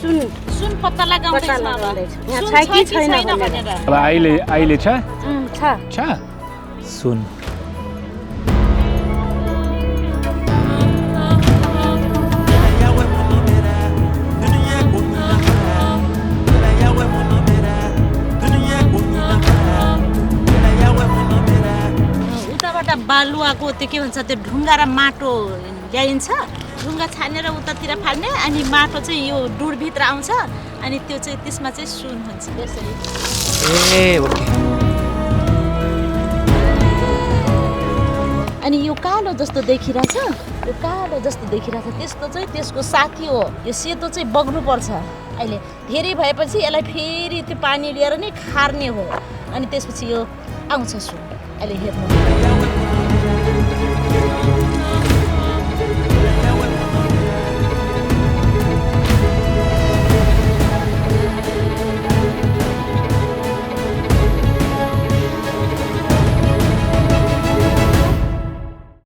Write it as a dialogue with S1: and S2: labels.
S1: सुन पत्ता लगाउँदैछ अब
S2: यहाँ
S1: सुन
S2: छ कि
S1: छ
S2: छैन
S1: भनेर
S2: भनेर।
S3: अब अहिले छ
S2: छ
S3: छ सुन
S1: उताबाट बालुवाको त्यो के भन्छ त्यो ढुङ्गा र माटो ल्याइन्छ ढुङ्गा छानेर उतातिर फाल्ने अनि माटो चाहिँ यो डुडभित्र आउँछ अनि त्यो चाहिँ त्यसमा चाहिँ सुन हुन्छ त्यसरी
S3: ए ओके
S1: अनि यो कालो जस्तो देखिरहेछ यो कालो जस्तो देखिरहेछ त्यस्तो चाहिँ त्यसको साथी हो यो सेतो चाहिँ बग्नुपर्छ अहिले धेरै भएपछि यसलाई फेरि त्यो पानी लिएर नै खार्ने हो अनि त्यसपछि यो आउँछ सुन अहिले हेर्नु